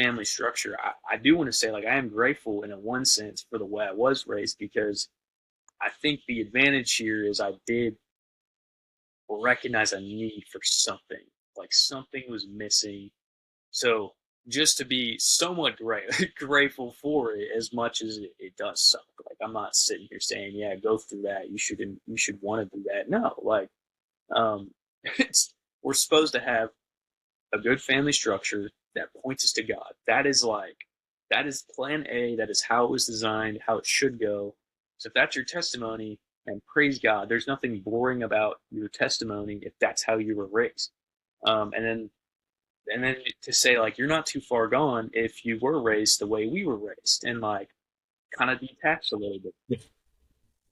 family structure, I do want to say, like, I am grateful in a one sense for the way I was raised, because I think the advantage here is I did recognize a need for something, like something was missing. So just to be somewhat grateful for it, as much as it does suck. Like, I'm not sitting here saying, yeah, go through that. You should want to do that. No, like, um, it's we're supposed to have a good family structure that points us to God. That is plan A. That is how it was designed, how it should go. So if that's your testimony, and praise God, there's nothing boring about your testimony if that's how you were raised. And then to say, like, you're not too far gone if you were raised the way we were raised, and like kind of detached a little bit. Yeah.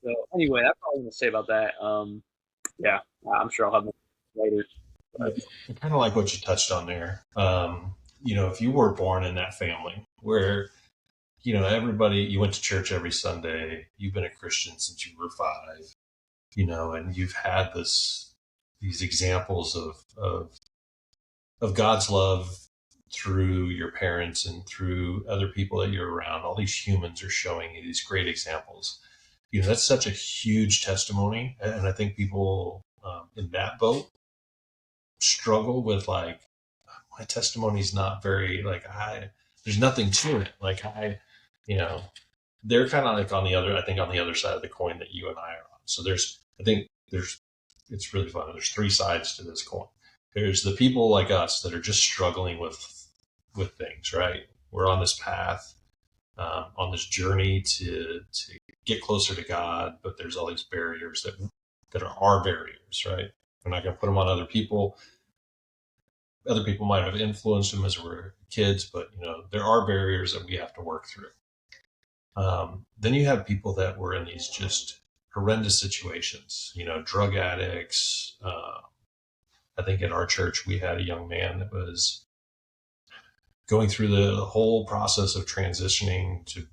So anyway, that's all I'm gonna say about that. Yeah, I'm sure I'll have more later. Yeah. But Kind of like what you touched on there. If you were born in that family where, everybody, you went to church every Sunday, you've been a Christian since you were 5, and you've had these examples of God's love through your parents and through other people that you're around. All these humans are showing you these great examples. That's such a huge testimony. And I think people in that boat struggle with, like, my testimony's not very, like, there's nothing to it. Like, you know, they're kind of like I think on the other side of the coin that you and I are on. So it's really fun. There's 3 sides to this coin. There's the people like us that are just struggling with things, right? We're on this path, on this journey to get closer to God, but there's all these barriers that are our barriers, right? We're not going to put them on other people. Other people might have influenced them as we're kids, but there are barriers that we have to work through. Then you have people that were in these just horrendous situations, drug addicts. I think in our church we had a young man that was going through the whole process of transitioning to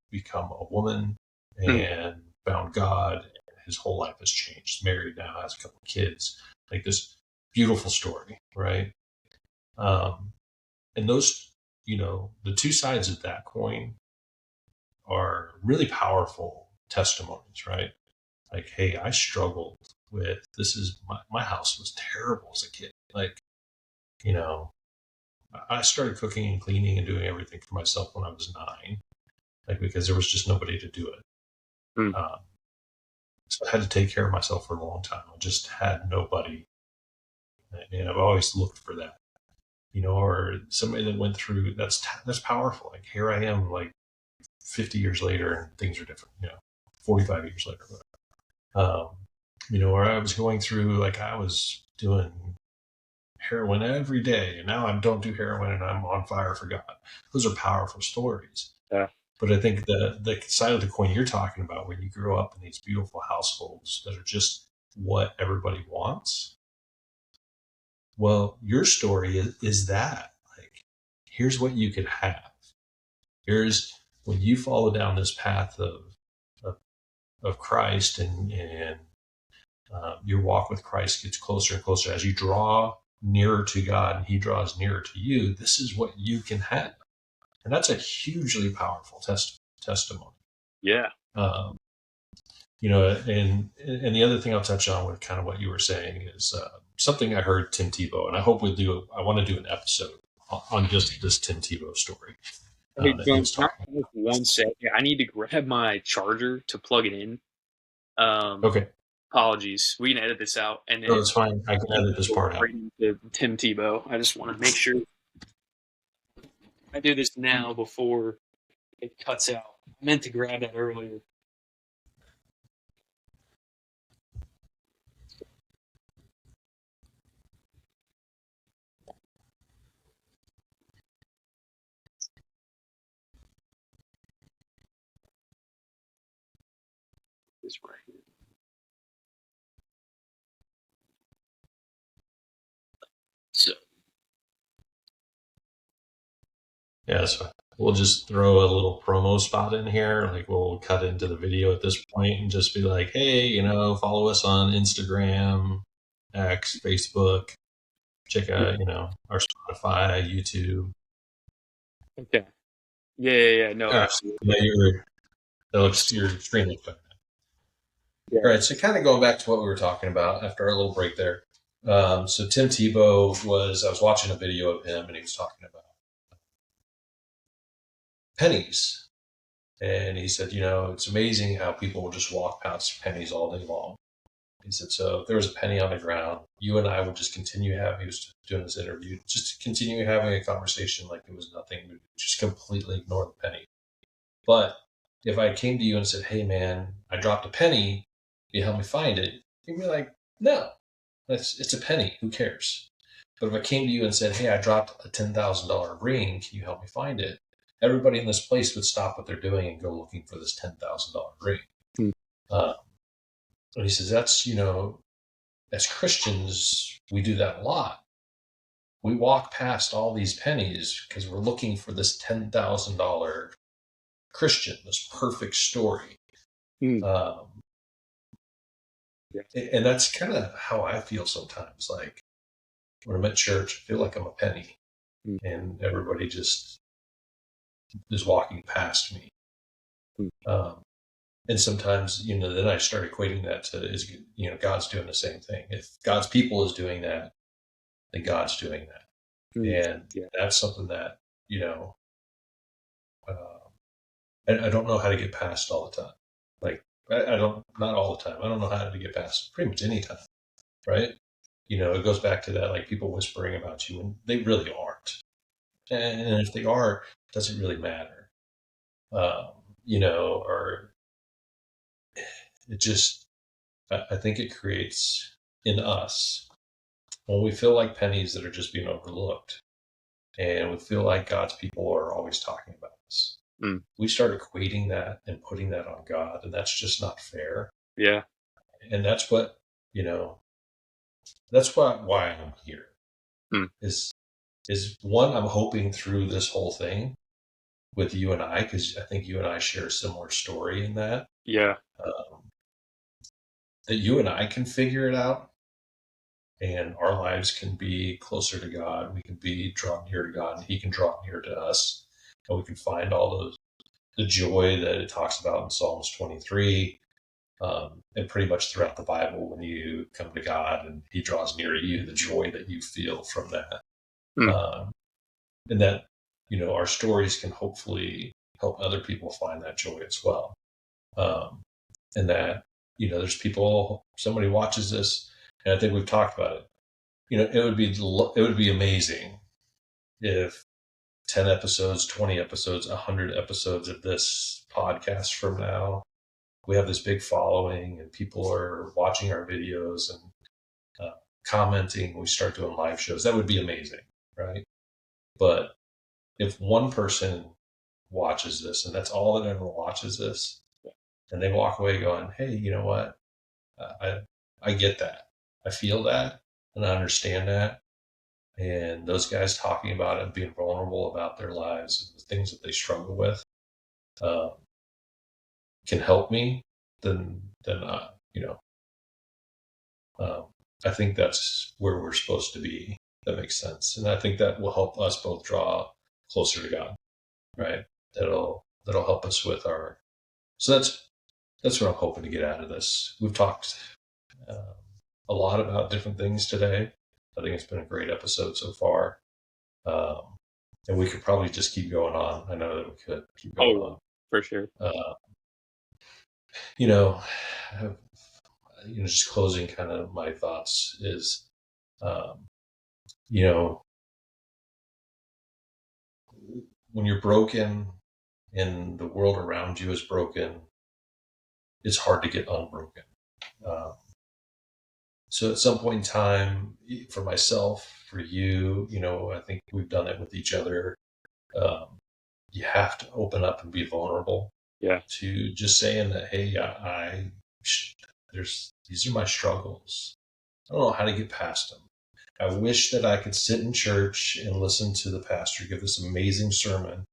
become a woman hmm, and found God. His whole life has changed. Married now, has a couple of kids. Like, this beautiful story, right? Um, and those, the 2 sides of that coin are really powerful testimonies, right? Like, hey, I struggled with this. Is my house was terrible as a kid. Like, you know, I started cooking and cleaning and doing everything for myself when I was 9, like, because there was just nobody to do it. hmm, Um, so I had to take care of myself for a long time. I just had nobody, and I've always looked for that, or somebody that went through. That's powerful. Like, here I am, like 50 years later, and things are different. 45 years later. Um, or I was going through, like, I was doing heroin every day, and now I don't do heroin, and I'm on fire for God. Those are powerful stories. yeah, But I think the side of the coin you're talking about, when you grow up in these beautiful households that are just what everybody wants, well, your story is that, like, here's what you could have. Here's when you follow down this path of, of Christ, and your walk with Christ gets closer and closer as you draw nearer to God and He draws nearer to you. This is what you can have, and that's a hugely powerful testimony. yeah. Um, and the other thing I'll touch on with kind of what you were saying is something I heard Tim Tebow, and I hope we'll do. I want to do an episode on just this Tim Tebow story Hey, that he John, was can I talking have 1 second? I need to grab my charger to plug it in. Um, about. Okay, Apologies. We can edit this out, and no, then it's fine. I can edit this go part out. right into Tim Tebow. I just want to make sure I do this now before it cuts out. I meant to grab that earlier. This right here. So Yeah, so we'll just throw a little promo spot in here. Like, we'll cut into the video at this point and just be like, hey, follow us on Instagram, X, Facebook. Check yeah, out, our Spotify, YouTube. Okay. Yeah. No, Gosh, absolutely. yeah, you're extremely fun. All Yeah. right, so kind of going back to what we were talking about after our little break there. So Tim Tebow I was watching a video of him and he was talking about pennies. And he said, it's amazing how people will just walk past pennies all day long. He said, so if there was a penny on the ground, you and I would just he was doing this interview, just continue having a conversation like it was nothing. We'd just completely ignore the penny. But if I came to you and said, hey, man, I dropped a penny, can you help me find it? You'd be like, no, it's a penny. Who cares? But if I came to you and said, hey, I dropped a $10,000 ring, can you help me find it? Everybody in this place would stop what they're doing and go looking for this $10,000 ring. Hmm. Uh, and he says, as Christians, we do that a lot. We walk past all these pennies because we're looking for this $10,000 Christian, this perfect story. Hmm. Um, Yeah. and that's kind of how I feel sometimes. Like when I'm at church, I feel like I'm a penny, Hmm. and everybody just is walking past me. Hmm. Um, and sometimes, then I start equating that to God's doing the same thing. If God's people is doing that, then God's doing that, Hmm. and Yeah. that's something that you know. I don't know how to get past all the time. Like I don't, not all the time. I don't know how to get past pretty much any time, right? It goes back to that, like people whispering about you, and they really aren't. And if they are, it doesn't really matter. Um, or it just, I think it creates in us when we feel like pennies that are just being overlooked, and we feel like God's people are always talking about us. Hmm. We start equating that and putting that on God, and that's just not fair. Yeah. And that's what you know that's why I'm here Hmm. is one, I'm hoping through this whole thing with you and I, because I think you and I share a similar story in that Yeah. um, that you and I can figure it out, and our lives can be closer to God. We can be drawn near to God, and He can draw near to us, and we can find all the joy that it talks about in Psalms 23. And pretty much throughout the Bible, when you come to God and He draws near to you, the joy that you feel from that. Hmm. Um, and that, our stories can hopefully help other people find that joy as well. Um, and that, there's somebody watches this, and I think we've talked about it. It would be amazing if 10 episodes, 20 episodes, 100 episodes of this podcast from now, we have this big following and people are watching our videos and commenting. We start doing live shows. That would be amazing, right? But if one person watches this and that's all that ever watches this, and they walk away going, hey, you know what? I get that. I feel that and I understand that. And those guys talking about it, being vulnerable about their lives and the things that they struggle with, uh, can help me, then um, I think that's where we're supposed to be. That makes sense, and I think that will help us both draw closer to God. Right? That'll help us with our. So that's what I'm hoping to get out of this. We've talked um, a lot about different things today. I think it's been a great episode so far, um, and we could probably just keep going on. I know that we could keep going Oh, on. for sure. Uh, you know, just closing kind of my thoughts is, um, you know, when you're broken and the world around you is broken, it's hard to get unbroken. Um, so at some point in time, for myself, for you, I think we've done it with each other. Um, you have to open up and be vulnerable Yeah. to just saying that, hey, these are my struggles. I don't know how to get past them. I wish that I could sit in church and listen to the pastor give this amazing sermon,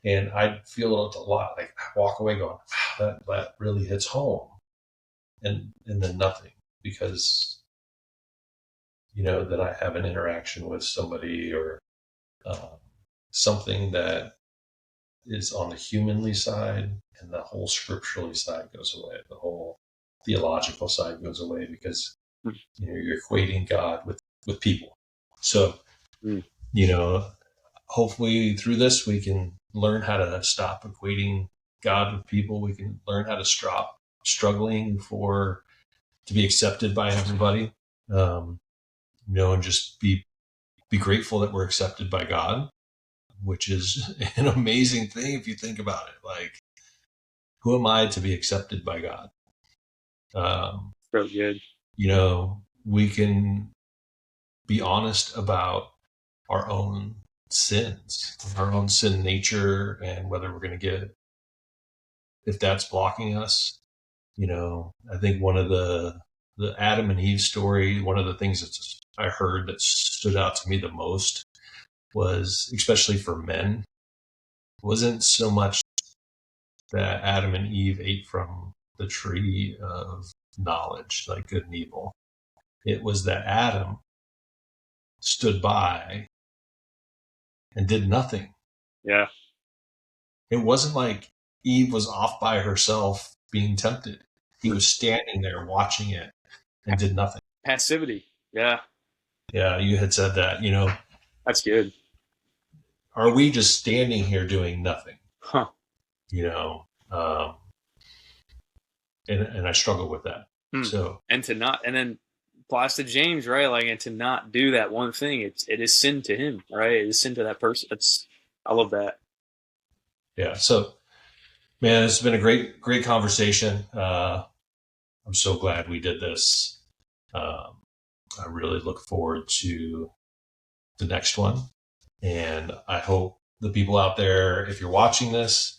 and I feel it a lot. Like I walk away going, wow, that really hits home, and then nothing, because that I have an interaction with somebody or um, something that is on the humanly side, and the whole scripturally side goes away. The whole theological side goes away because you're equating God with people. So, Mm. Hopefully through this we can learn how to stop equating God with people. We can learn how to stop struggling to be accepted by everybody. And just be grateful that we're accepted by God, which is an amazing thing if you think about it. Like, who am I to be accepted by God? So good. We can be honest about our own sins, our own sin nature, and whether we're going to if that's blocking us. I think one of the Adam and Eve story, one of the things that I heard that stood out to me the most was, especially for men, wasn't so much that Adam and Eve ate from the tree of knowledge, like good and evil. It was that Adam stood by and did nothing. Yeah. It wasn't like Eve was off by herself being tempted. He was standing there watching it and did nothing. Passivity. Yeah. Yeah, you had said that, That's good. Are we just standing here doing nothing? Huh. And I struggle with that. So, and then applies to James, right? Like, and to not do that one thing, it is sin to him, right? It is sin to that person. I love that. Yeah. So, man, it's been a great conversation. I'm so glad we did this. I really look forward to the next one. And I hope the people out there, if you're watching this,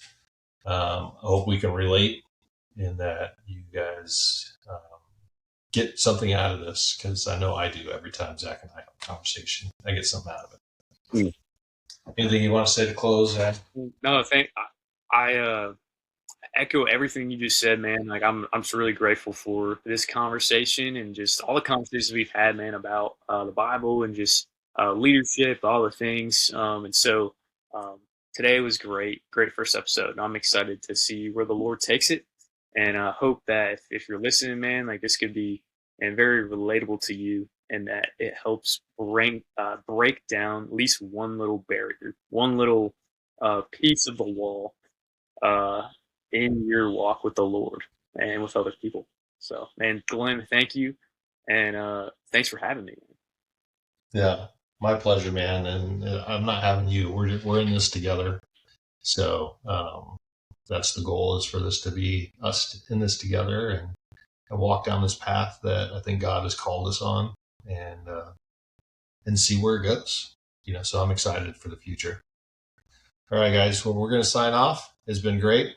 I hope we can relate and that you guys get something out of this, because I know I do every time Zach and I have a conversation. I get something out of it. Anything you want to say to close, Zach? No, I echo everything you just said, man. Like, I'm just really grateful for this conversation and just all the conversations we've had, man, about the Bible and just leadership, all the things. And so today was great first episode. And I'm excited to see where the Lord takes it, and I hope that if you're listening, man, like, this could be and very relatable to you, and that it helps break down at least one little barrier, one little piece of the wall in your walk with the Lord and with other people. So, man, Glenn, thank you, and thanks for having me. Yeah, my pleasure, man. And I'm not having you. We're in this together. So that's the goal, is for this to be us in this together and walk down this path that I think God has called us on, and see where it goes. So I'm excited for the future. All right, guys. Well, we're going to sign off. It's been great.